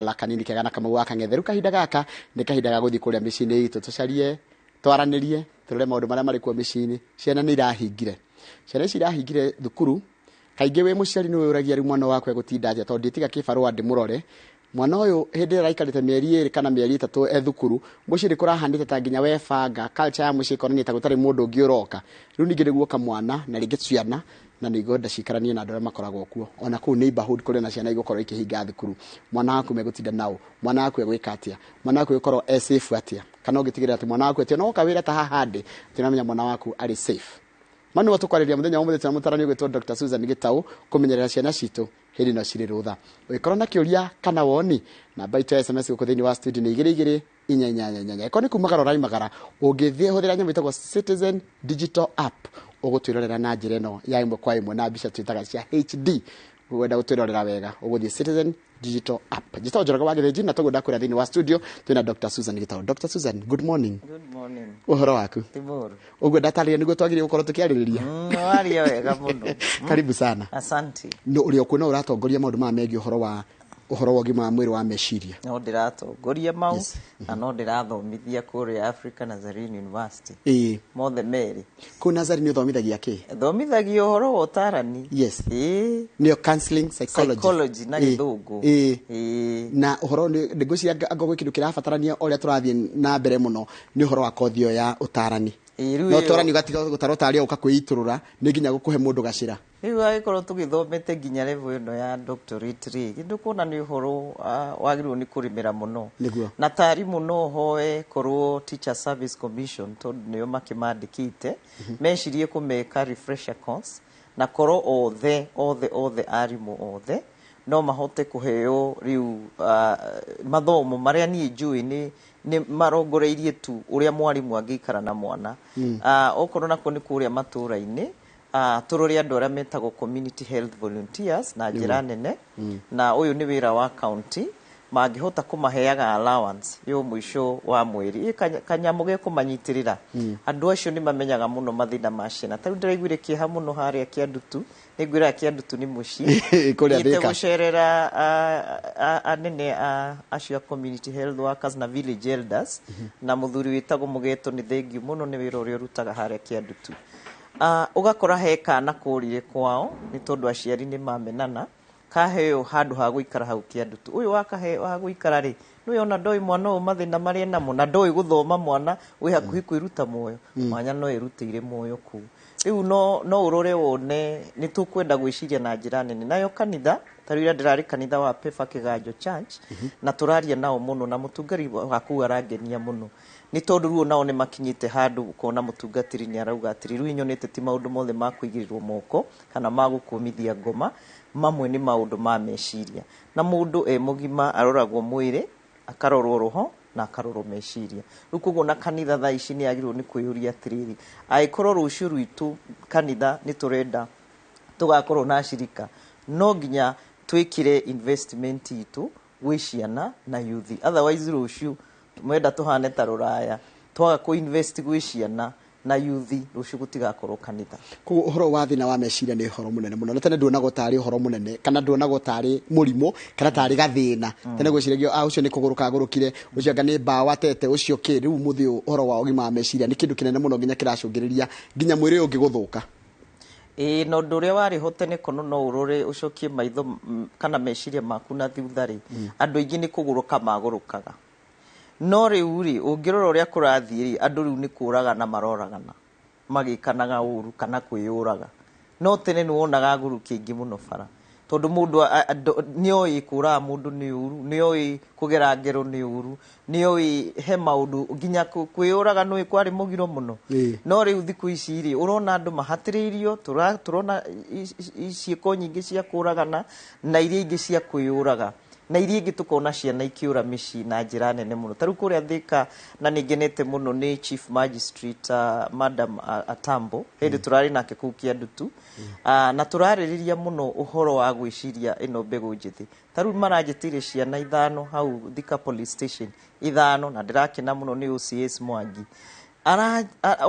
la kanini kega na kama waka ngetheru kahinda gaka ni kahinda ga guthi kuria micini itu tucarie twaranirie turore maundu maria mari kuo micini ciana ni irahingire ciana ici irahingire thukuru kaingi wi muciari ni uragia ri mwana wakwe gutinda atia tondu nditiga kibarua ndimurore mwana uyu hindi raikarite mieri 2 kana mieri 3 ethukuru muciri kurahandite ta nginya webanga culture ya mucii korani ta gutari mundu ungi uroka riu ningi niguo kamwana na ringi ciana na nigonda cikaranie na ndore makoragwo kuo ona ku neighborhood kuri na ciana igukoro ikihinga thukuru mwana waku megutinda nao mwana waku gwika atia mwana waku ukoro safe atia kana ugitigira ati mwana waku atia no kawira ta hahande tinamenya mwana waku ari safe manu watukwariria muthenya umwe tena Mūtaarani gwitwo Dr. Susan Gitau kumenyerera ciana citu hindi no ciri rutha wikorwo na kiuria kana woni namba itu SMS guku thiini wa studio ni 22 iko ni kumagara rai magara ungithie huthira nyamu itagwo Citizen Digital App ugutwirorera na njira ino ya imwe kwa imwe na mbica twitaga cia HD wenda gutwirorera wega uguthie Citizen Digital App Gitau njoroga wagire jina tugunda kura thiini wa studio twina Dr. Susan Gitau. Dr. Susan, good morning. Good morning. Uhoro waku? Tiburu. Ugo datalia niguo twagire gukorwo tukiaririria. Waria wega muno. Karibu sana. Asante. No uri okuona uratongoria maundu ma megi uhoro wa gima mwiri wa meciria. No ndiratongoria mau na no ndirathomithia kuri Africa Nazarene University. Mothe meri. Ku Nazarene ni uthomithagia ki? Thomithagio uhoro wa Mūtaarani. Yes. Nio counseling psychology. Psychology na githungu. Na uhoro ni gucia agogo kindu kirabatarania oria turathie na mbere muno ni uhoro wa kothio ya Mūtaarani. No Mūtaarani gatiga gutarota aria ukakwiiturura ni nginya gukuhe mundu gacira. Riu agikorwo tugithomete nginya level ino ya doctorate ri kindu kuona ni uhoro wagirwo ni kurimira muno na tarimu no hoe korwo Teacher Service Commission tondu niyo makimandikite mecirie kumeka refresher course na korwo othe arimu othe no mahote kuheo riu mathomo maria ni njui ni marongoreirie tu uria mwarimu angikara na mwana okorwo nako ni kuria matura-ini turori andu aria metagwo community health volunteers na njira nene na uyu ni wira wa county mangihota kumaheaga allowance yo mwisho wa mweri kanyamu ge kumanyitirira andu acio ni mamenyaga muno mathina ma ciana ta ndiraiguire kieha muno haria Kiandutu nigwira Kiandutu ni muci ite gucerera anene acio community health workers na village elders na muthuri witagwo Mugeto ni thengiu muno ni wira uria rutaga haria Kiandutu ugakora heka na kurire kwao ni tondu aciari ni mamenana kaheo handu ha guikara hau Kiandutu uyu wakahe ha guikara ri ni ona ndoi mwana o mathina mari namo na ndoi guthoma mwana wi hakuhi kwiruta moyo mwanya no irutire moyo ku riu no urore wone ni tukwenda gwiciria na njira nene nayo kanitha tarira ndirari kanitha wa Pefa Kiganjo Church na turaria nao muno na mutungari waku arangenia muno ni tondu ruo nao ni makinyite handu kona mutungatiri ni arauga atiri riu inyonete ti maundu mothe ma kuigirirwo moko kana magukumithia ngoma mamwe ni maundu ma meciria na mundu mugima aroragwo mwiri akarorwo roho na akarorwo meciria riu kugo na kanitha tha ici ni agirwo ni kwiyuria atiriri aikorwo rucio rwitu kanitha ni turenda tugakorwo na shirika no nginya twikire investment itu gwi ciana na youth otherwise rucio mwenda tuhane ta ruraya twaga ku invest gwi ciana na youth rucio gutigakorwo kanitha ku uhoro wa thina wa meciria ni uhoro munene muno na tene nduonago tari uhoro munene kana nduonago tari murimo kana tari gathina tene gwiciragio ucio ni kuguruka gurukire ucio anga ni mbawa tete ucio ki riu muthi uhoro wa ugima wa meciria ni kindu kinene muno nginya kiracungiriria nginya mwiri ungi guthuka no nduria wari hote ne kono no urore ucokie maitho kana meciria maku na thiuthari andu ingi ni kuguruka magurukaga no riu ri ungirora uria kurathiri andu riu ni kuraga na maroragana magikanaga uru kana kwiyuraga no tene ni wonaga nguruki ingi muno bara tondu mundu nioi kura mundu ni uru nioi kugera ngero ni uru nioi he maundu nginya kwiyuraga no ikwari mugiro muno no riu thiku ici ri urona andu mahatiriirio turona ciiko nyingi cia kuragana na iria ingi cia kwiyuraga na iria ingi tukona ciana ikiura mici na njira nene muno taru kuria Thika na ningenete muno ni Chief Magistrate Madam Atambo hindi turari nake ku Kiandutu na turaririria muno uhoro wa gwiciria ino mbegu njithi taru maranjitire ciana 5 hau Thika Police Station 5 na ndirakena muno ni OCS Mwangi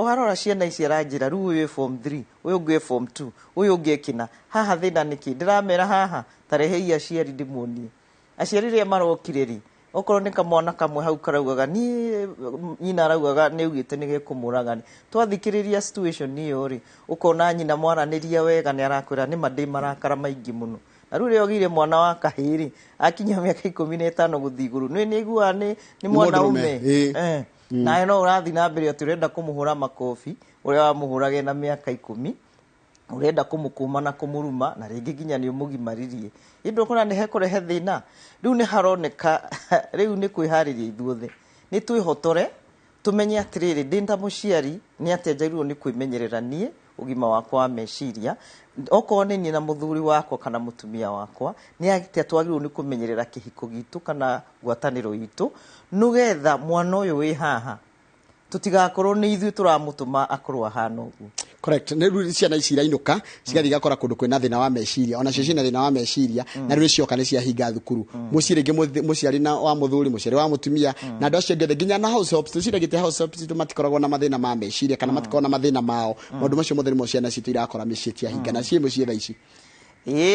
warora ciana ici aranjira riu uyu form 3 uyu ungi form 2 uyu ungi kina haha thina niki ndiramera haha tarehe ia ciari ndimuonie aciari ria marokireri okorwo ni kamwana kamwe hau karaugaga ni nyina araugaga ni ugite ni gekumuragani twathikiriria situation iyo ri ukona nyina mwaraniria wega ni arakwira ni mandi marakara maingi muno na rĩu rĩo gire mwana wa kahiri akinya miaka 15 guthi iguru ni igua ni mwana ume na no urathi na mbere turenda kumuhura makofi uria wamuhurage na miaka 10 urenda kumukuma na kumuruma na ringi ginya ni umugimaririe indo kuna ni hekurehe thina riu ni haroneka riu ni kwihariria ithuothe ni twihotore tumenye atiriri ndinda muciari ni atenjairuo ni kwimenyerera nie ugima wakwa wa meciria okorwo ni na muthuri wakwa kana mutumia wakwa ni agite twagirwo ni kumenyerera kihiko gitu kana gwataniro itu nugetha mwana uyu wi haha tutigakorwo ni ithuĩ turamutuma akorwo hana uguo. Correct. Nĩ ciana ici irainuka cigathiĩ gakora kũndũ kwĩna thĩna wa meciria ona cio ciĩna thĩna wa meciria na rĩu cioka nĩ ciahinga thukuru mũciĩ rĩngĩ mũciari na wa mũthuri mũciari wa mũtumia na andũ acio ngĩthe nginya na house helps tuciragĩte house helps matikoragwo na mathĩna ma meciria kana matikoragwo na mathĩna mao maũndũ macio mothe nĩmo ciana citũ irakora mĩciĩ ciahinga na ciĩ mũciĩ thaa ici.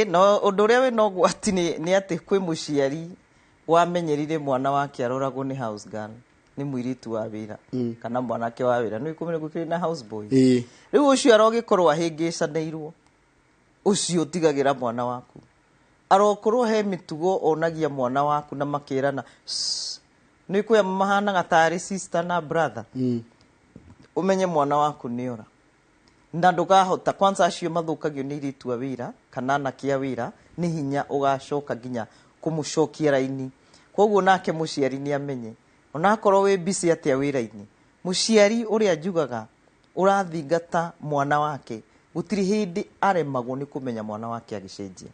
No ũndũ ũrĩa wĩ no gwati nĩ atĩ kwĩ mũciari wamenyerire mwana wake aroragwo nĩ house girl ni muiritu wa wira kana mwanake wa wira no ikumire gukiri na house boy riu ucio arogikorwo ahingicaneirwo ucio tigagira mwana waku arokorwo he mitugo onagia mwana waku na makirana ni kuya mahana gatari sister na brother umenye mwana waku niora na ndugahota kwanza acio mathukagio ni iritu wa wira kana na kia wira ni hinya ugacoka ginya kumucokia raini koguo nake muciari ni amenye onakorwo we busy atia wira-ini muciari uria njugaga urathingata mwana wake gutiri hindi aremagwo ni kumenya mwana wake agicenjia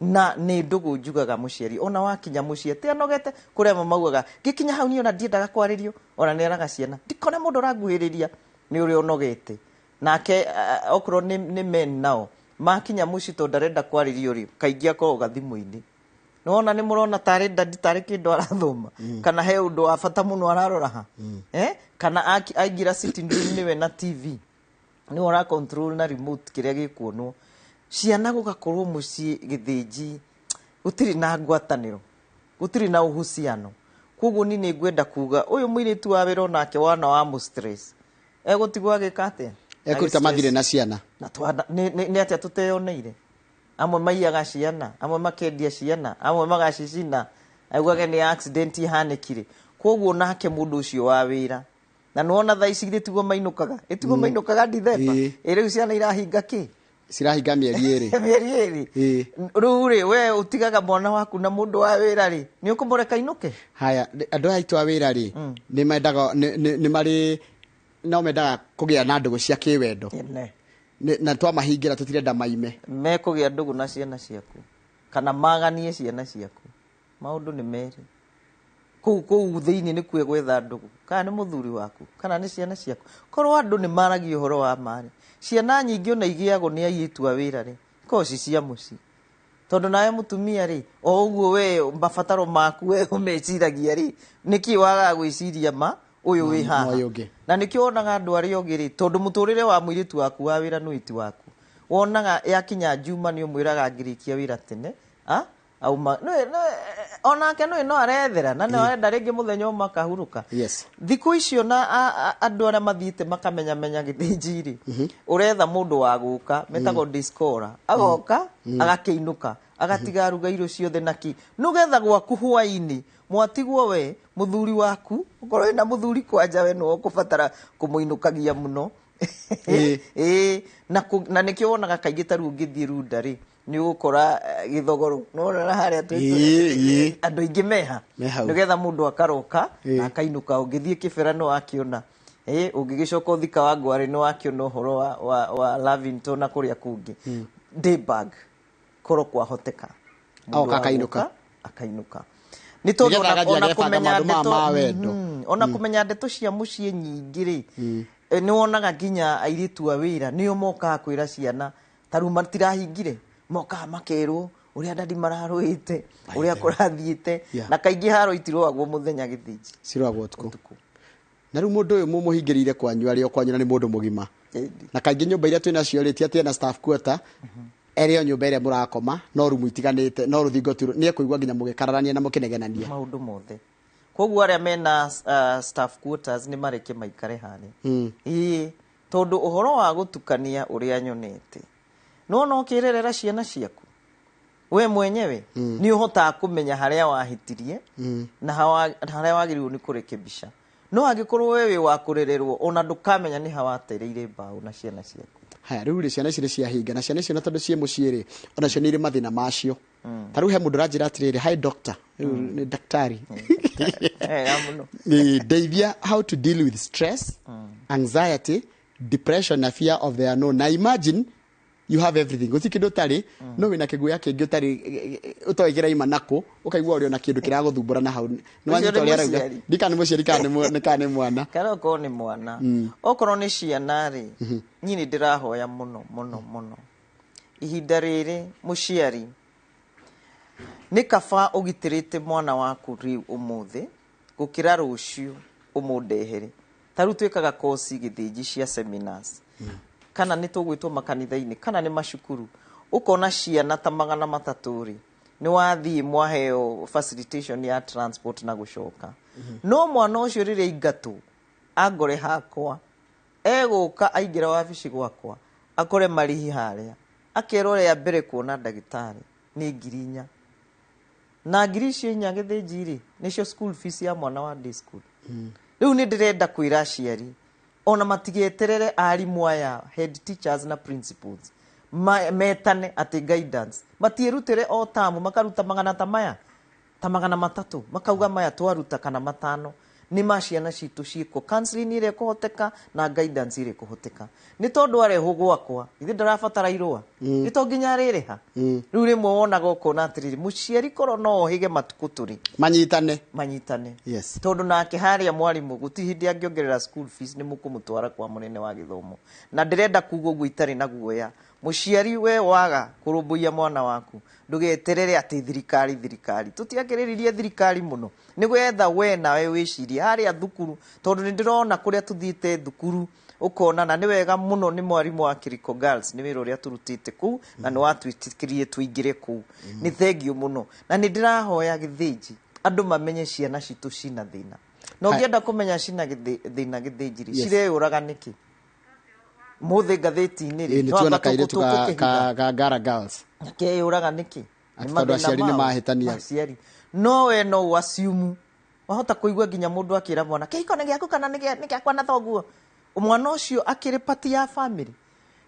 na ni ndugu njugaga muciari ona wakinya mucie te anogete kuria mamaugaga gikinya hau ni ona ndiendaga kwaririo ona ni araga ciana ndikone mundu raguhiriria ni uri onogete nake okorwo ni men nao makinya muci to ndarenda kwaririo ri kaingi akorwo gathimu-ini nona ni murona tare ndadi tare kindu arathoma kana he undu wa bata muno ararora ha kana aigira sitting room niwe na TV ni ora control na remote kiria gikuonwo ciana gugakorwo muci githinji gutiri na ngwataniro gutiri na uhusiano koguo ni ngwenda kuga uyu muiritu wa wira nake wana wa mu stress egutigwa gikate ekuruta mathire na ciana na twada ni atia tuteyoneire amwe maiyaga ciana amwe makendia ciana amwe magacicina augage ni accident ihanekire koguo nake mundu ucio wa wira na nuona thaa ici gitiguo mainukaga ndithemba riu ciana irahinga ki cirahinga mieri eri riu ri we utigaga mwana waku na mundu wa wira ri ni ukumureka inuke haya andu aitu a wira ri ni mendaga ni mari no mendaga kugia na ndugu cia kiwendo na twamahingira tutirenda maime mekugia ndugu na ciana ciaku kana maganie ciana ciaku maundu ni meri kuu thiini ni kwe gwetha ndugu kana ni muthuri waku kana ni ciana ciaku korwo andu ni maragia uhoro wa mari ciana nyingi ona igiago ni aitu a wira ri koci cia muci tondu nawe mutumia ri o uguo we mabataro maku we umeciragia ri niki waga gwiciria ma uyu wi haha na nikio onaga andu ari ogiri tondu muturire wa muiritu waku wa wira nuiti waku wonaga yakinya juma ni umwiraga ngirikia wira tene auma onake no arethera na no arenda ringi muthenya makahuruka thiku icio na andu ara mathiite makamenya githinjiri uretha mundu wa guka metago discora agoka agakiinuka agatiga ruga irio ciothe naki nugetha gwaku hwaini mwatigwo we muthuri waku ukorwo na muthuri kwanja we no kubatara kumuinukagia muno na nikio wonaga kaingi taru ngithie runda ri ni ukora githogoro no rara haria twitu andu ingi meha nigetha mundu akaroka na akainuka ungithie kibera no akiona ungigicoka uthika wa ngwari no akiona uhoro wa Lavington na kuria kungi Dayburg koro kwa hoteka akainuka ni tondu ona kumenya ndeto ona kumenya ndeto cia mucie nyingi ri ni wonaga ginya airitu a wira nio moka kwira ciana taruma tirahingire moka makerwo uria ndadi mararuite uria kurathiite na kaingi haro itirwo agwo muthenya githinji ciragwo tuku na riu mundu uyu mumuhingirire kwanyu ari okwanyu na ni mundu mugima na kaingi nyumba iria twina cio ritia tena staff quarter ereo nyumba ĩrĩa mũrakoma no rumu itiganĩte no rũthingo tu nĩ ekũigua nginya mũgĩkararania na mũkĩnegenania maũndũ mothe koguo arĩa mena staff quarters nĩ mareke maikare harĩa tondu ũhoro wa gũtukania ũrĩa nyonete no ũkĩrerera ciana ciaku we mwenyewe ni ũhotaga kũmenya harĩa wahitirie na harĩa wagĩrĩirwo nĩ kũrekebisha no angĩkorwo wewe wa kũrererwo ona ndũkamenya nĩ hawatereire mbaũ na ciana ciaku haya rĩu ciana ici ciahinga na ciana icio na tondũ ciĩ mũciĩ rĩ ona cio nĩ irĩ mathĩna macio ta rĩu he mũndũ ranjĩra atĩrĩrĩ hi doctor nĩ daktari ndeithia how to deal with stress anxiety depression na fear of the unknown. Now imagine you have everything. Guti kindu tari no wina kiguya kingi utari utoigira ima nako ukaigua uri ona kindu kiraguthumbura na hau. No wanyu tori arauga ndikane muciari kane mwana. Karo ko ni mwana. Okorwo ni ciana ri nyini ndirahoya muno. Ihinda riri muciari ni kaba ugitirite mwana waku riu umuthi gukira rucio umudehere. Taru twikaga kosi githinji cia seminars kana ni tugwitwo makanitha-ini kana ni mashukuru ukona ciana ta 300 ri ni wathii mwaheo facilitation ya transport na gucoka no mwana ucio rire ingatu agore hakwa eguka aingira wabici gwakwa akore marihi haria akerore ya mbere kuona ndagitari ni 4,000 na 4,000 githinji ri nicio school fees ya mwana wa day school riu ni ndirenda kwira aciari ona matigeterere arimu aya head teachers na principals metane ati guidance matierutire o tamu makaruta magana tamaya ta magana 3 makauga maya twaruta kana 5 ni maciana citu ciiko counseling ire kuhoteka na guidance ire kuhoteka ni tondu areho gwakwa ithi ndarabatara irua ni to nginya rireha riu rimwe wonaga ukona atiriri muciari koro no hige matuku turi manyitane yes tondu nake haria mwarimu guti hindi angiongerera school fees ni mukumutwara kwa munene wa githomo na ndirenda kuga uguo itari na guoya muciari we waga kurumbuia mwana waku ndugeterere ati thirikari tutiakiriririe thirikari muno ni gwetha we nawe wicirie haria thukuru tondu ndirona kuria tuthiite thukuru ukona na ni wega muno ni mwarimu wa Kiriko Girls ni wira uria turutite ku na ni watwitikirie tuingire ku ni thengio muno na ni ndirahoya githinji andu mamenye ciana citu cina thina no ngienda kumenya cina thina githinji cireyuraga niki muthe ngatheti-ini ri tuona kairitu ka Gara Girls keyuraga niki tondu aciari ni mahitania no we no wasiumu wahota kuigua nginya mundu akira mwana kihiko ni giaku kana ni giakwa na thoguo umwana ucio akiri pati ya family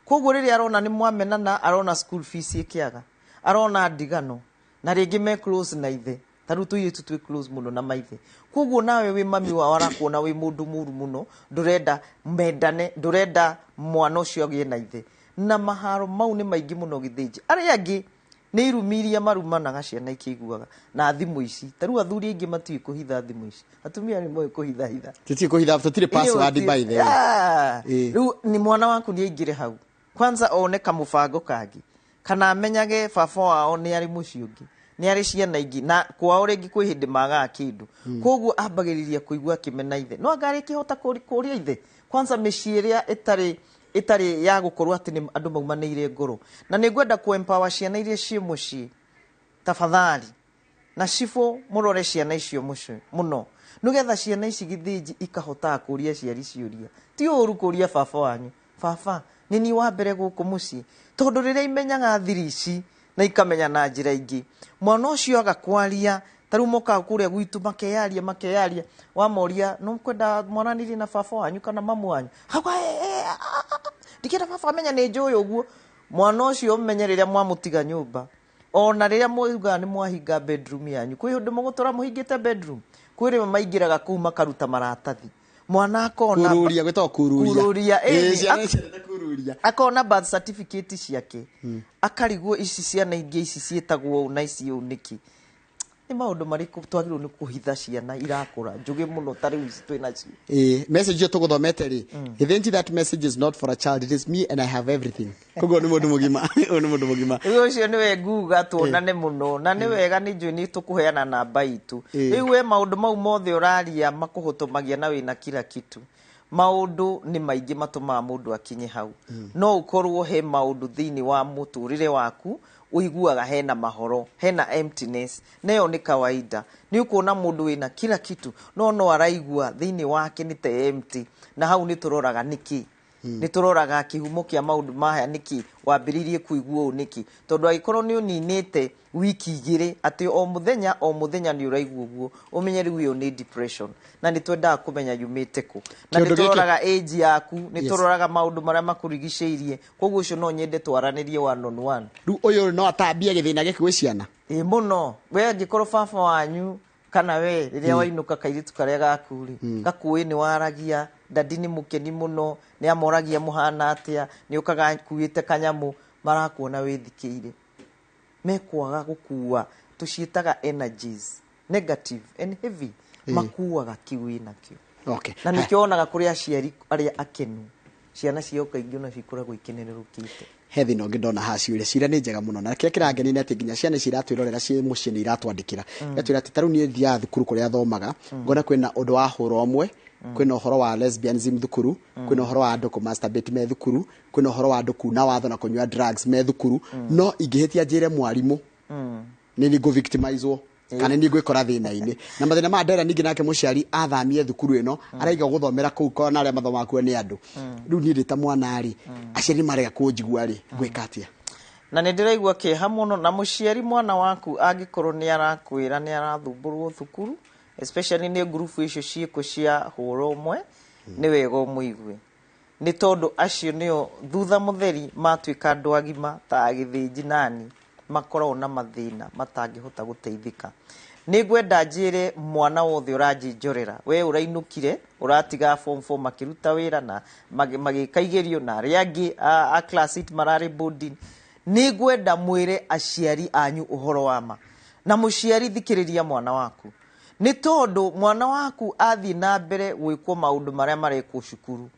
koguo riri arona ni mwamenana arona school fees ikiaga arona ndigano na ringi me close na ithe tarutu yitu twi close muno na maithe koguo nawe wi mami wa warakuona wi mundu muru muno ndurenda mendane ndurenda mwana ucio agie na ithe na maharo mau ni maingi muno githinji ari angi ni irumiria marumanaga ciana ikiguaga na thimu ici taru athuri ingi matui kuhitha thimu ici atumia ni moyo kuhitha titi kuhitha tutire password by the way riu ni mwana waku ni aingire hau kwanza one kamubango kangi kana amenyage baba wao ni ari muciungi ni ari ciana ingi na kwao ringi kwi hindi maga kindu koguo ambagiriria kuigua kimena ithe no ngari kihota kuria ithe kwanza miciria itari ya gukorwa ati ni andu maumanire ngoro na ni ngwenda ku empower ciana iria cie muci tafadhali na cifo murore ciana icio muci muno nugetha ciana ici githinji ikahota kuria ciari ciuria ti uru kuria baba wanyu baba nini wa mbere guku muci tondu riria imenyaga thirici na ikamenya na njira ingi mwana ucio agakwaria taru moka kuria gwitu makeyaria wa moria no kwenda mwana niri na baba wanyu kana mamu wanyu hakwa dikira baba amenya ni njuyo uguo mwana ucio umenye riria mwamutiga nyumba ona riria muiga ni mwahinga bedroom yanyu kwi hundu mugutora muhingite bedroom kwiri maingiraga kuu makaruta maratathi mwana akona kururia gwetwa kururia akona birth certificate ciake akarigwo ici ciana ingi ici cietagwo na ici uniki ni maundu mariku twagirwo ni kuhitha ciana irakura njugi muno tari ici twina cio message yo tuguthomete ri githinji that message is not for a child, it is me and I have everything koguo ni mundu mugima ucio ni we nguga tuonane muno na ni wega ni njui ni tukuheana namba itu riu we maundu mau mothe uraria makuhutumagia na wina kila kitu maundu ni maingĩ matũmaga mũndũ akinye hau no ukorwo he maundu thĩinĩ wa mũtũrĩre waku uiguaga hena mahoro hena emptiness nayo ni kawaida ni ukuona mũndũ wĩna kila kitu no araigua thĩinĩ wake ni ta empty na hau ni turoraga niki ni turoraga kihumo kia maundu maya niki wambiririe kuigua niki tondu agikorwo ni uninite wiki igire ati o muthenya ni uraigua uguo umenye riu yo ni depression na ni twendaga kumenya yumite ku na ni turoraga age yaku ni turoraga maundu maria makurigiceirie koguo ucio no nyende twaranirie one on one riu uyu no atambia githina giki gwi ciana muno we angikorwo baba wanyu kana we riria wainuka kairitu karia gakuri gakuwi ni waragia dadi ni mukeni muno ni amoragia muhana atia ni ukaga kuite kanyamu marakuona withikiire mekwaga gukua tuciitaga energies negative and heavy makuaga kiwi nakio okay na nikionaga kuri aciari aria akenu ciana cio kaingĩ na cikoragwo ikenerũkĩte hethi no ngindona haciure cira ni njega muno na kĩrĩa kĩrangeni nĩ atĩ nginya ciana ciratwĩrorera ciĩ mũciĩ nĩ iratwandĩkĩra yatwĩra atĩ tarũ niĩ thiaga thukuru kũrĩa thomaga ngona kwĩna ũndũ wa hũra ũmwe kwĩna ũhoro wa lesbianism thukuru kwĩna ũhoro wa andũ kũmasturbate me thukuru kwĩna ũhoro wa andũ kuna watho na kũnyua drugs me thukuru no ingĩhĩtia njĩre mwarimũ nĩ ngũ victimizwo kana ni gwikora thina-inĩ na mathina ma ndera ningi nake muciari athamie thukuru ino araiga guthomera kuu kona aria mathoma kuo ni andu riu ni ndita mwana ari aciari marega kunjigua ri gwika atia na ni ndiraigua kĩeha muno na muciari mwana waku angikorwo ni arakwira ni arathumburwo thukuru especially ni group icio ciiko cia hũra ũmwe ni wega ũmũigue ni tondu acio nio thutha mutheri matuika andu agima ta gĩthĩnji nani makorwo na mathina matangihota guteithika ni gwenda njire mwana wothe uranjinjorera we urainukire uratiga form 4 makiruta wira na magikaigerio na riangi a class it marari boarding ni gwenda mwire aciari anyu uhoro wama na muciari thikiriria mwana waku ni tondu mwana waku athi na mbere gwikwo maundu maria marekwo cukuru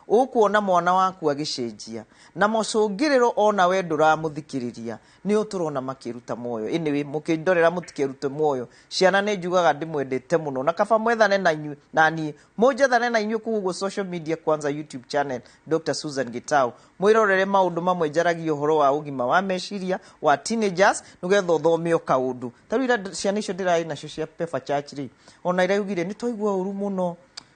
ukuona mwana waku agicenjia na macungiriro ona we nduramuthikiriria ni uturona makiruta moyo anyway mukindorera mutikirute moyo ciana ne njugaga ndimwendete muno na kaba mwethane na inyu nani mujethane na inyu kuguo social media kwanza YouTube channel Dr. Susan Gitau mwirorere maundu mamwe njaragia uhoro wa ugima wa meciria wa teenagers nugetho thomio kaundu tarira ciana icio ndirai nacio cia Pefa Church ri ona iraugire ni toigua uru muno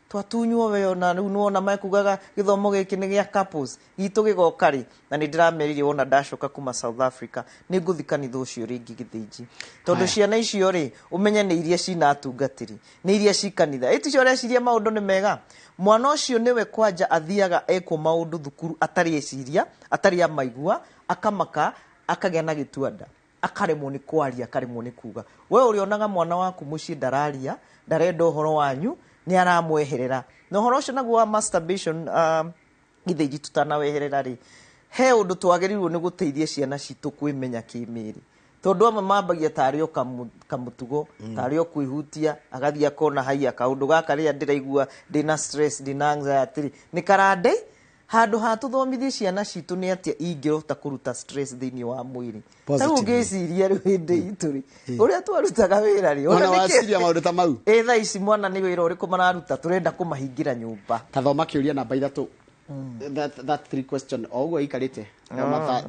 twatunywo we ona riu nuona maikugaga githomo giki ni gia couples gitu gigokari na ni ndirameririe wona ndacoka kuma South Africa ni nguthikanitho ucio ringi githĩnji tondu ciana icio ri umenye ni iria cina atungatiri ni iria cikanitha iticio reciria maundu ni mega mwana ucio niwe kwanja athiaga eko maundu thukuru atari eciria atari amaigua akamaka akagĩa na gĩtuanda akaremwo ni kwaria akaremwo ni kuga we urionaga mwana waku muciĩ ndararia ndarenda uhoro wanyu ni aramweherera no horo cio naguo wa masturbation githĩnji tutanaweherera ri he undu twagerirwo ni guteithia ciana citu kwimenya kimiri tondu amwe mambagia tario kamutugo tario kwihutia agathia kona haia kaundu gaka ria ndiraigua ndina stress ndina anxiety ni karande handu hatuthomithie ciana citu ni atia ingirota kuruta stress thiini wa mwiri taru ngeciria riu hindi ituri uria twarutaga wira ri ona wasiria maundu ta mau thaa ici mwana ni wira uriku mararuta turenda kumahingira nyumba tathoma kiuria namba 3 that 3 question oguo ikarite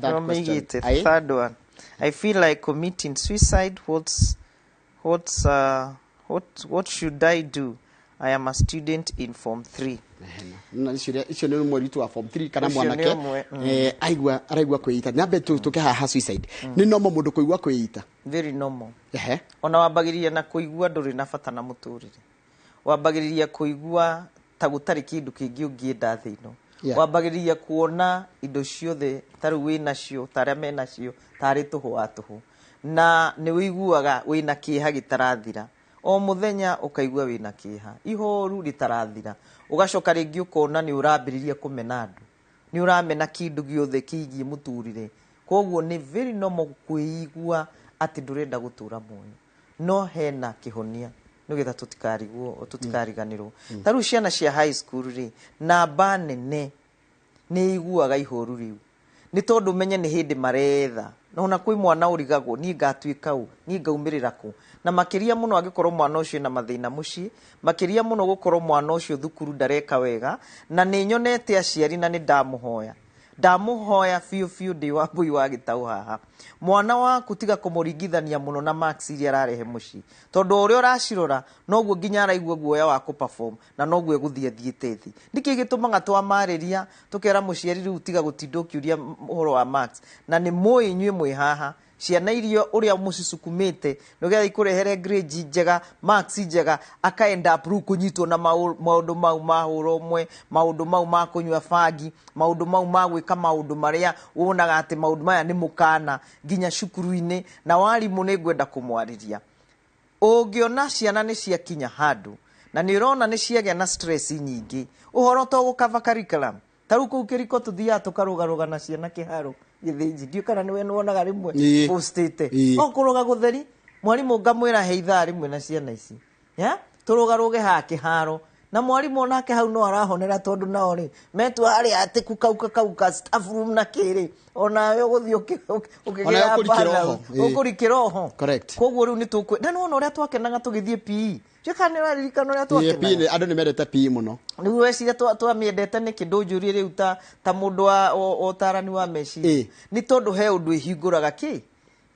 that question third one I feel like committing suicide what should I do I am a student in form 3 na icio ni mweritu wa form 3 kana mwanake araigua kwĩita nyambe tuke haha suicide ni normal mundu kuigua kwĩita very normal ona wambagiriria na kuigua nduri na bata na muturire wambagiriria kuigua ta gutari kindu kingi ungienda thino wambagiriria kuona indo ciothe taru wina cio taria mena cio tari tuhu na ni wiguaga wina kieha gitarathira o muthenya ukaigua wina kieha ihoru ritarathira ugacoka ringi ukona ni urambiriria kumena andu ni uramena kindu giothe kigie muturire koguo ni very normal kuigua ati ndurenda gutura muoyo no hena kihonia nugetha tutikariganirwo taru ciana cia high school ri namba nene ni iguaga ihoru riu ni tondu menye ni hindi maretha na ona kwĩ mwana ũrigagwo niĩ ngatuĩka ũ niĩ ngaumĩrĩra kũ na makĩria mũno angĩkorwo mwana ũcio na mathĩna mũciĩ makĩria mũno gũkorwo mwana ũcio thukuru ndareka wega na nĩ nyonete aciari na nĩ ndamuhoya biũ ndĩ wa Mbui wa Gitau haha mwana waku tiga kũmũringithania mũno na marks iria ararehe mũciĩ tondũ ũrĩa ũracirora noguo nginya araigua guoya wa perform na noguo egũthiĩ athiĩte thĩ nĩkĩ gĩtũmaga twamarĩria tũkera mũciari rĩu tiga gũtinda ũkĩũria ũhoro wa marks na nĩ mũĩ inyuĩ mwĩ haha ciana irio ũrĩa mũcicukumĩte nĩgetha ikũrehere grade njega marks njega akaenda approve kũnyitwo na maũndũ mau ma hũra ũmwe maũndũ mau ma kũnyua bangi maũndũ mau ma gwĩka maũndũ marĩa wonaga atĩ maũndũ maya nĩ mũkana nginya cukuru-inĩ na warimũ nĩ ngwenda kũmwarĩria ũngĩona ciana nĩ ciakinya handũ na nĩ ũrona nĩ ciagĩa na stress nyingĩ ũhoro to gũkava curriculum tarĩu kũu kĩriko tũthiaga tũkarũgarũga na ciana kĩharo gĩthĩnji ndiũ kana nĩwe nĩwonaga rĩmwe postĩte okũrũga gũtheri mwarimũ ngamwĩra he ithaa rĩmwe na ciana ici tũrũgarũge haha kĩharo na mwarimũ onake hau no arahonera tondũ nao rĩ metua harĩa atĩ kukauka staff room na kĩrĩ onawe ũgũthiĩ ũkĩgĩa mbara ũkũrikĩra oho koguo rĩu nĩ tũkwenda nĩ wona ũrĩa twakenaga tũgĩthiĩ PE Jeka nĩ waririkana ũrĩa twakenaga andũ nĩ mendete PE mũno rĩu weciria twamĩendete nĩ kĩndũ njũrie rĩu ta mũndũ wa ũtaarani wa meciria nĩ tondũ he ũndũ ihingũraga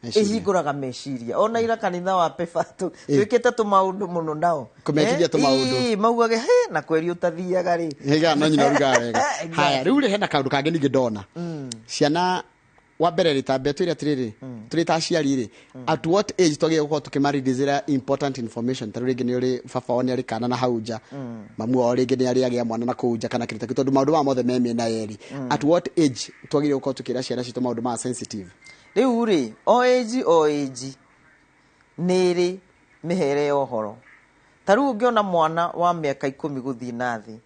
ihingũraga meciria ona ira kanitha wa pefa twĩkĩte tũmaũndũ mũno nao kũmeciria tũmaũndũ maugage na kweri ũtathiaga rĩ no nyina ruga wega haya rĩu hena kaũndũ kangĩ ningĩ ndona ciana wa mbere rĩtambe twĩre atĩrĩrĩ tũrĩ ta aciari rĩ at what age twagĩrĩirwo gũkorwo tũkĩmarindicĩra important information tarĩu rĩngĩ nĩ ũrĩ baba wao nĩ arĩ kana na hau nja mamu wao rĩngĩ nĩ arĩ agĩa mwana na kũu nja kana kĩrĩta tondũ maũndũ ma mothe me mĩena yerĩ at what age twagĩrĩirwo gũkorwo tũkĩra ciana citũ maũndũ ma sensitive rĩu rĩ o age nĩrĩ mĩhere ya ũhoro tarĩu ũngĩona mwana wa mĩaka 10 gũthiĩ na thĩ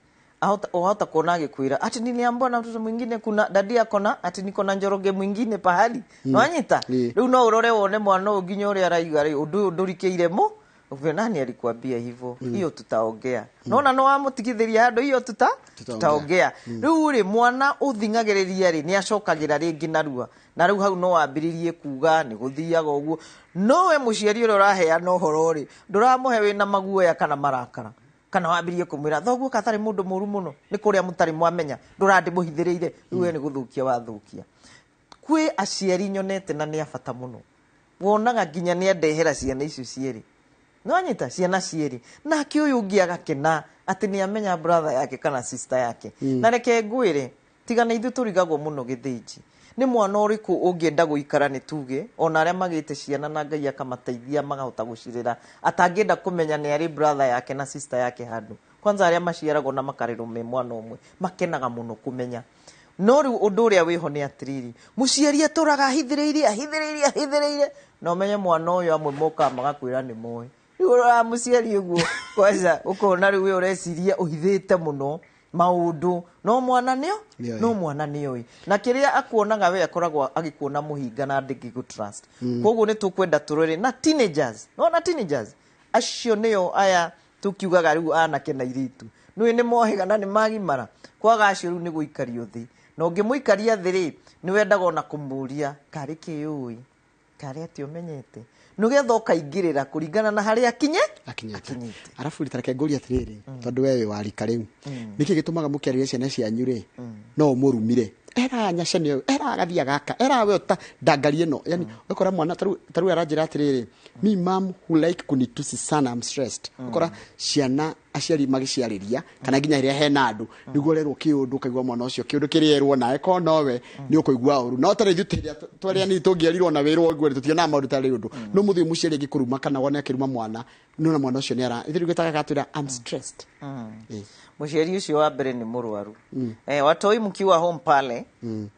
ahota kuona agĩkwĩra ati niliambiwa na mtoto mwingine kuna dadi akona ati niko na njoroge mwingine pahali nwanyita rĩu no ũrore wone mwana ũyũ nginya ũrĩa araiga rĩ ũndũ ndũrikĩire mu uve nani alikwambia hivyo hiyo tutaongea naona no amutigithĩria handũ hiyo tutaongea rĩu rĩ mwana ũthingagĩrĩria rĩ nĩ acokagĩra rĩngĩ narua na rĩu hau no wambĩrĩrie kuga nĩ gũthiaga ũguo nowe mũciari ũrĩa ũraheana ũhoro rĩ ndũramũhe wĩna maguoya kana marakara kana wambirie kumwira thoguo katarĩ mũndũ mũru mũno nĩ kũrĩa mũtarĩ mwamenya ndũrandi mũhithĩrĩire rĩu nĩ gũthũkia wathũkia kwĩ aciari nyonete na nĩ abata mũno wonaga nginya nĩ andehera ciana icio cierĩ no nyita ciana cierĩ nake ũyũ ũngĩ agakena atĩ nĩ amenya brother yake kana sister yake na reke ngwĩre tigana ithuĩ tũrigagwo mũno gĩthĩnji nĩ mwana ũrĩkũ ũngĩenda gũikara nĩ tuge ona arĩa magĩte ciana na Ngai akamateithia magahota gũcirera atangĩenda kũmenya nĩ arĩ brother yake na sister yake handũ kwanza arĩa maciaragwo na makarerwo me mwana ũmwe makenaga mũno kũmenya no rĩu ũndũ ũrĩa wĩho nĩ atĩrĩrĩ mũciari atũraga ahithĩrĩirie na ũmenye mwana ũyũ amwe moka magakwĩra nĩ moĩ rĩu ũrora mũciari ũguo kwanza ũkona rĩu we ũreciria ũhithĩte mũno maũndũ no mwana nĩoĩ na kĩrĩa akuonaga we akoragwo agĩkuona mũhinga na ndĩngĩ gũ trust koguo nĩ tũkwenda tũrore na teenagers acio nĩo aya tukiugaga rĩu anake na iritu nĩ mohĩga na nĩ magimara kwaga acio rĩu nĩ gũikario thĩ na ũngĩmũikaria thĩ rĩ nĩ wendaga ona kũmũria karĩ kĩũĩ karĩ atĩ ũmenyete nĩgetha ũkaingĩrĩra kũringana na harĩa akinyĩte arabu ritareke ngũria atĩrĩrĩ tondũ wewe warika rĩu nĩkĩ gĩtũmaga mũkĩarĩria ciana cianyu rĩ no mũrumire era nyacene era gathia gaka era we ta ndangari ĩno yani ũkora mwana taru aranjĩra atĩrĩrĩ me mom who like kunitusi sana I'm stressed ũkora ciana aciari magĩciarĩria kana nginya rĩrĩa hena andũ nĩguo rerwo kĩũndũ kaigua mwana ũcio kĩũndũ kĩrĩerwo nawe ko nowe nĩ ũkũigua ũru no tarĩ thutĩria twarĩa ni tũngĩarirwo na wĩrwo ũguo tũtiona maũndũ tarĩ ũndũ no mũthĩ mũciari angĩkũruma kana wone akĩruma mwana nĩona mwana ũcio nĩ ara ithuĩ gĩtaga gatwĩra I'm stressed mũciari ũcio wa mbere nĩ mũrwaru watoi mkiwa home pale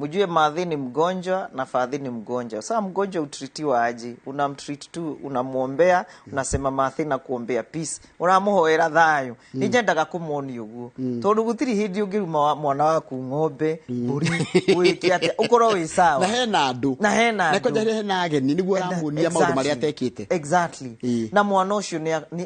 mjue madhi ni mgonjwa na fadhi ni mgonjwa sasa mgonjwa utritiwa aje unamtreat tu unamuombea unasema mathi na kuombea peace unamuhoera thayo nijendaga kumoni uguo tondu gutiri hindi ungiruma mwana waku ng'ombe mburi wiki ati ukoro wi sawa na hena andu hena ageni niguo aramuonia maundu maria atekite exactly na mwana ucio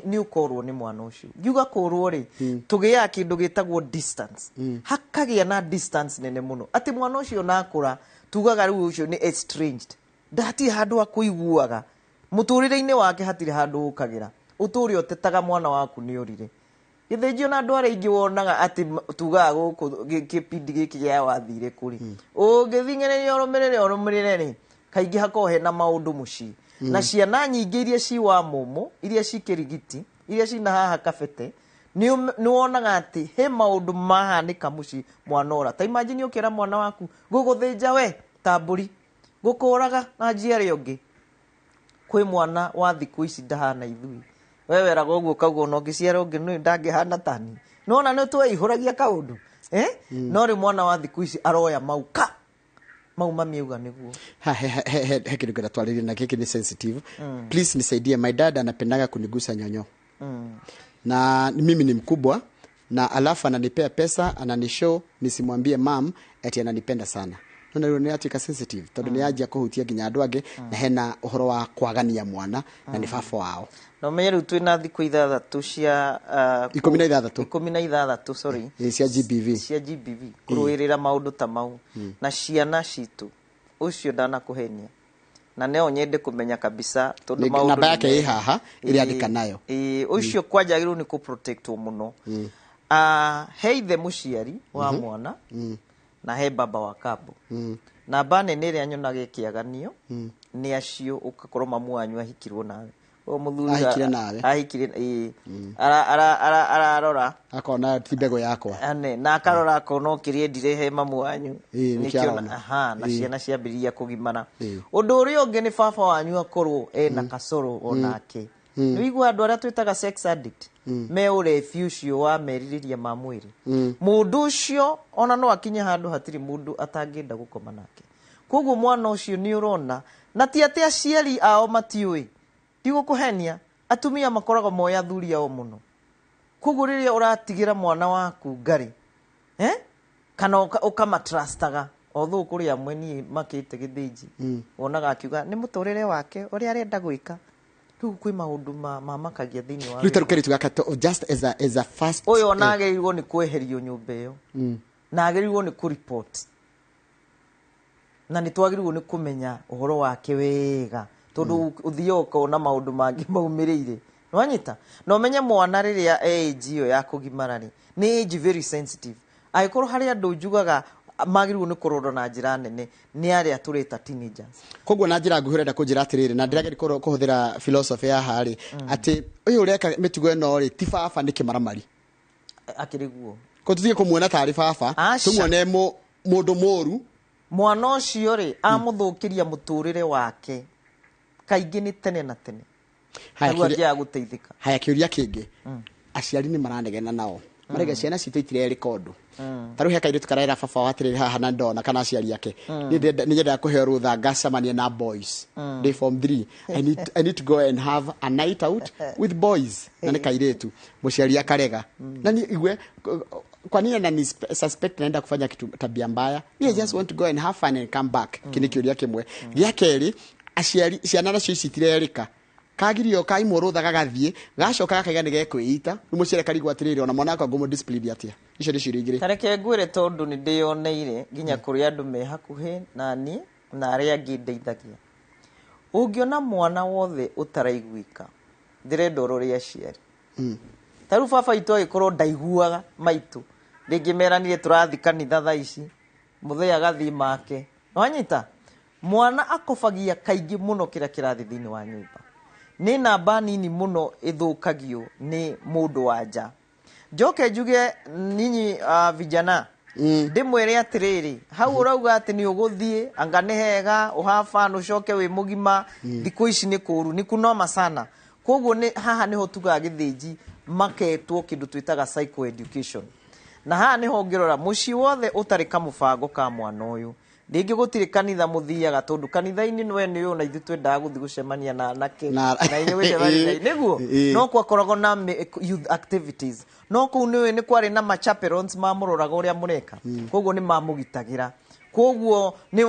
ni ukorwo ni mwana ucio yuga korwo ri tugia kindu gitagwo distance hakagia na distance nene muno ati mwana ucio nakura tugaga riu ucio ni estranged ndati handu akuiguaga muturire-ini wake hatire handu ukagira uturi otetaga mwana waku ni urire githĩnjio na andu aria ingi wonaga ati tugaga guku kipindi giki gia wathire kuri ungithingereria urumirire ri kaingi hako hena maundu muci na ciana nyingi iria ci wa mumu iria cikirigiti iria cina haha kabete ni wonaga ati he maundu mahanika muci mwana ora ta imagine ukira mwana waku guguthinja we tamburi gukuraga na njiari ungi kwi mwana wa thiku ici ndahana ithui wewe weraga uguo kaugo no ngiciara ungi no ndangihana tani nona no tweihuragia kaundu no ri mwana wa thiku ici aroya mauka mau mamiuga niguo he kindu kira twaririe na kiki ni sensitive please nisaidie my dad anapendaga kunigusa nyonyo na mimi ni mkubwa na alafu ananipea pesa ananishow nisimwambie mam ati ananipenda sana nona ni ati ka sensitive tondu ni ajia kuhutia ginya andu ange na hena uhoro wa kwagania mwana na ni baba wao no meru twina thiku ithathatu cia 16 sorry cia GBV kuruirira maundu ta mau na ciana citu ucio ndana kuhenia na neo nyende kumenya kabisa tondu maundu namba yake ĩ haha ĩrĩa andĩka nayo ucio kwajagirwo ni ku protect muno he ithe muciari wa mwana na he baba wa kambo na bane nere anyonaga kiaganio ni acio ukakorwo mamu wanyu ahikirwo nawe o muthuri ahikire ararora akona ti mbego yakwa ane na akarora akona kiriendire he mamu wanyu nikiona na ciana ciambiriria kugimana undu uria ungi ni baba wanyu akorwo ena kasoro onake niigua andu aria twitaga sex addict me urefucio wa meririria ma mwiri mundu ucio ona no akinye handu hatiri mundu atangenda gukoma nake koguo mwana ucio ni urona na ti ati aciari ao matiui tigo kuhenia atumia makoraga moya thuri ao muno koguo riria uratigira mwana waku ngari kana ukamatrastaga otho kuri amwe ni makite githiji wonaga akiuga ni muturire wake uri arenda gwika tu kwi maundu makagia thini wa ruta rukeri tugaka just as a first oyo nagerirwo ni kweherio nyumba iyo nagerirwo ni ku report na ni twagirirwo ni kumenya uhoro wake wega tondu uthioka ona maundu mangi maumirire nwanyita no menye mwana riria age iyo ya kugimarani ni age very sensitive aikorwo hari andu njugaga magirirwo ni kurorwo na njira nene ni aria turita teenagers koguo na njira nguhurenda kunjira atiriri na ndirageri kuhuthira philosophy ya hari ati uyu ureka mitugo eno ri ti baba ni kimaramari akiriguo ko tuthie kumuona tari baba tumuone mundu moru mwana ucio ri amuthukiria muturire wake kaingi ni tene na tene haya guteithika haya kiuria kingi aciari ni maranegena nao marega ciana citu itire rekodu taru he kaire tukaraira baba watirire haha na ndona kana aciari yake ni nyenda kuheo rutha ngacamania na boys day form 3 I need to go and have a night out with boys na ni kairetu muciari akarega na ni igwe kwa nini na ni suspect naenda kufanya kitu tabia mbaya I just want to go and have fun and come back kini kiuria kimwe gya keri aciari ciana nacio citirerika kagirio kai morutha gagathie gacoka gakaiga nige kwita umucire kari gwatirire ona mwana akwa ngumo discipline atia icio ndicio ringire tareke ngwire tondu ni ndioneire ginya kuri andu me hakuhe nani na aria angi ndeithagia ungiona mwana wothe utaraiguika ndirenda urori aciari taru baba itu ikorwo ndaiguaga maitu ringi meranire turathi kanitha tha ici muthia gathi make nwanyita mwana akofagia kaingi muno kira kirathi thini wa nyumba ni namba nini muno ithukagio ni mundu wanja njoke njuge ninyi vijana ndimwire atiriri hau urauga ati ni uguthie anga ni hega uhafa nucoke wi mugima thiku ici ni kuru ni kunoma sana koguo ni haha niho tuga githiji maketwo kindu twitaga psycho education na haha niho ngirora muci wothe utari kamubango ka mwana uyu ringi gutire kanitha muthiaga tondu kanitha-ini nwe ni yo na ithu twendaga guthi gucemania na anake na inye gucemania niguo no kwakoragwo na youth activities no kuu ni kwari na machaperons mamuroraga uria mureka koguo ni mamugitagira koguo ni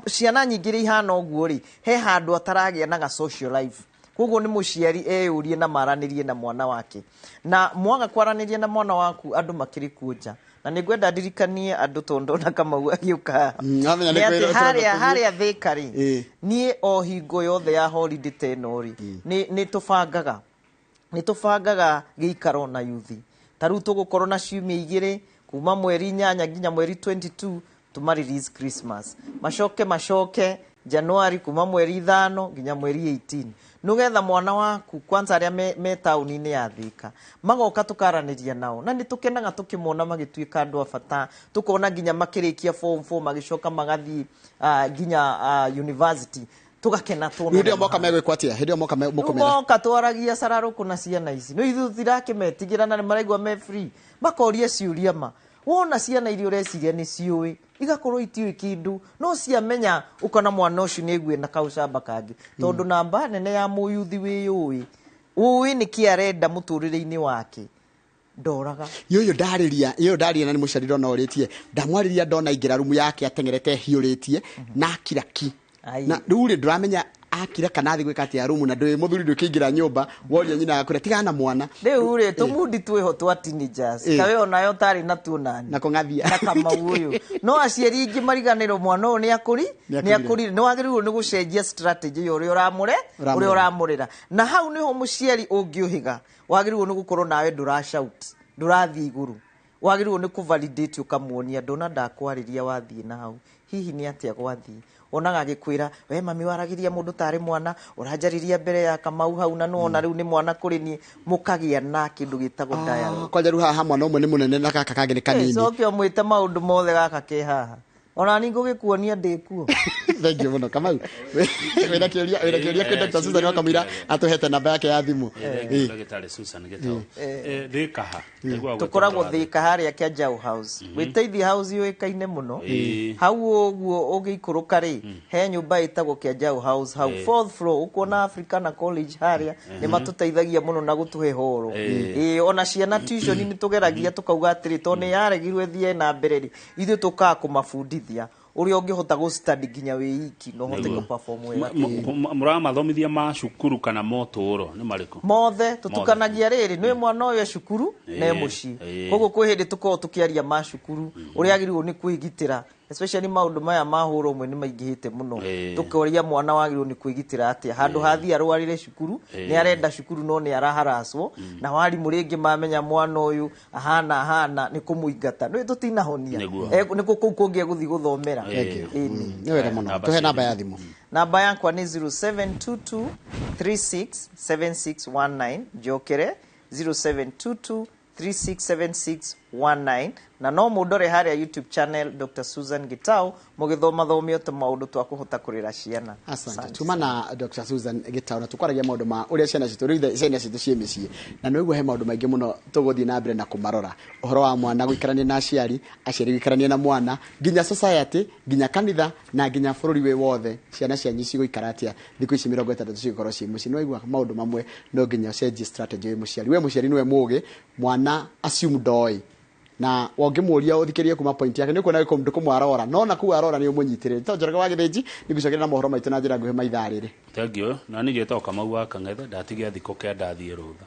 ciana nyingĩ ihana ũguo ri he handu ataragia na social life koguo nĩ mũciari eyũrie na maranĩrie na mwana wake, na mwaga kwaranĩria na mwana waku andũ makĩrĩ kuo nja. Na nĩ ngwenda ndirikanie andũ tondũ na Kamau agĩũka nĩ atĩ harĩa Thĩka rĩ, niĩ o hingo yothe ya holiday ta ĩno rĩ, nĩ tũbangaga gĩikaro na yuthi. Ta rĩu tũgũkorwo na ciumia 2 kuma mweri 8 nginya mweri 22 tuma release Christmas, macoke January kuma mweri 5 nginya mweri 18, nugetha mwana waku kwanza arĩa me taũni-inĩ ya Thĩka magoka tukaranĩria nao, na nĩ tũkenaga tũkĩmona magĩtuĩka andũ a bata, tũkona nginya makĩrĩkia form 4 magĩcoka magathiĩ nginya university, tugakena tũno. Hĩndĩ moka megwĩkwo atĩa? Hĩndĩ moka mũkũmera moka twaragia cararũkũ na ciana ici, no ithuĩ tũtirakĩmetigĩra na nĩ maraigua me free, makoria ciũria ma wona ciana iria ũreciria nĩ ciũĩ igakorwo itiũĩ kĩndũ, no ciamenya ũkona mwana ũcio nĩ aiguĩ na kaucamba kangĩ, tondũ namba nene ya mũyuthi wĩyũĩ nĩ kĩ arenda mũtũrĩre-inĩ wake ndoraga. Yo ndarĩria na nĩ mũciari ndona ũrĩtie, ndamwarĩria ndona ingĩra rumu yake ateng'erete hiũrĩtie na kiraki, na rĩu rĩ ndũramenya akira kana athi gwĩka atĩa rumu, na ndũĩ mũthuri ndũkĩingĩra nyũmba woria nyina yakũrĩa tigana na mwana. Rĩu rĩ tũmundi twĩho twa teenagers kawe onayo tarĩ na tuonani na kũng'athia na Kamau ũyũ, no aciari ingĩ mariganĩrwo mwana ũyũ nĩ akũrire, nĩ wagĩrĩirwo nĩ gũcenjia strategy ũrĩa ũramũrera, na hau nĩho mũciari ũngĩũhĩga, wagĩrĩirwo nĩ gũkorwo nawe ndũrathiĩ igũrũ, wagĩrĩirwo nĩ kũvalidate ũkamuonia ndona ndakwarĩria wathiĩ na hau hihi nĩ atĩa gwathiĩ, onaga agĩkwĩra we mami waragĩria mũndũ tarĩ mwana, ũranjarĩria mbere ya Kamau hau, na nona rĩu nĩ mwana kũrĩ niĩ, mũkagĩa na kĩndũ gĩtagwo dialogue. Kwanja rĩu haha mwana ũmwe nĩ mũnene na gaka kangĩ nĩ kanini, coke ũmwĩte maũndũ mothe gaka ke haha, ona ni ngũgĩkuonia ndĩkuo. Thank you muno Kamau. Wĩna kĩũria kwĩ Dr. Susan wakamwĩra atũhete namba yake ya thimũ. Ndagĩtarĩ Susan Gitau. Thĩka ha. Tũkoragwo Thĩka harĩa Kĩanjaũ House. Wĩteithie house yũĩkaine mũno. Hau ũguo ũgĩikũrũka rĩ, he nyũmba ĩtagwo Kĩanjaũ House hau 4th floor, ũkuona Africana College harĩa nĩ matũteithagia mũno na gũtũhe horo. Ona ciana tuition nĩ tũgeragia tũkauga atĩrĩ to nĩ yaregirwo ĩthiĩ na mbere rĩ, ithuĩ tũkaga kũmabundithia ũrĩa ũngĩhota gũ study nginya wĩiki no hote gũ-perform wega. Mũramathomithia ma cukuru kana motũũro nĩ marĩkũ? Mothe tũtukanagia rĩrĩ, nĩ mwana ũyũ cukuru na mũciĩ, koguo kwĩ hĩndĩ tũkoragwo tũkĩaria ma cukuru ũrĩa agĩrĩirwo nĩ kwĩgitĩra, especially maũndũ maya ma hũra ũmwe nĩ maingĩhĩte mũno, tũkoria mwana wagĩrĩirwo nĩ kwĩgitĩra atĩa handũ hathi arwarire cukuru, nĩ arenda cukuru no nĩ araharacwo, na warimũ rĩngĩ mamenya mwana ũyũ ahana nĩ kũmũingata, nĩ tũtinahonia nĩ kũu kũngĩ gũthiĩ gũthomera. Nĩ wega mũno, tũhe namba ya thimũ. Namba yakwa nĩ 0722367619, njokere 0722367619, na no mũndore harĩa YouTube channel Dr. Susan Gitau mũgĩthoma maũndũ twa kũhota kũrera ciana. Asante. Tuma na Dr. Susan Gitau na tukwaragia maũndũ ma ũrĩa ciana citũ rĩu ciana citũ ciĩ mĩciĩ, na no he maũndũ maingĩ mũno tũgũthiĩ na mbere na kũmarora, ũhoro wa mwana gũikarania na aciari gũikarania na mwana, nginya society, nginya kanitha na nginya bũrũri wĩ wothe, ciana cianyu cigũikara atĩa thikũ ici 30 cigũkorwo ciĩ mũciĩ. No igua maũndũ mamwe no nginya ũcenjie strategy wĩ mũciari nĩwe mũũgĩ, mwana assume ndoĩ, na wangĩmũria ũthikĩrie kuma point yake nĩ kuona gĩkũmndũ kũmwarora, no na kũu arora nĩ ũmũnyitĩrĩre. To Njoroge wa Gĩthĩnji nĩngũcokera na mohoro maitũ na njĩra nguhĩ maithaa rĩrĩ. Thank you. Na nĩ gĩtwo Kamau wa Kang'ethe ndatigia thikũ kenda thiĩ rũtha.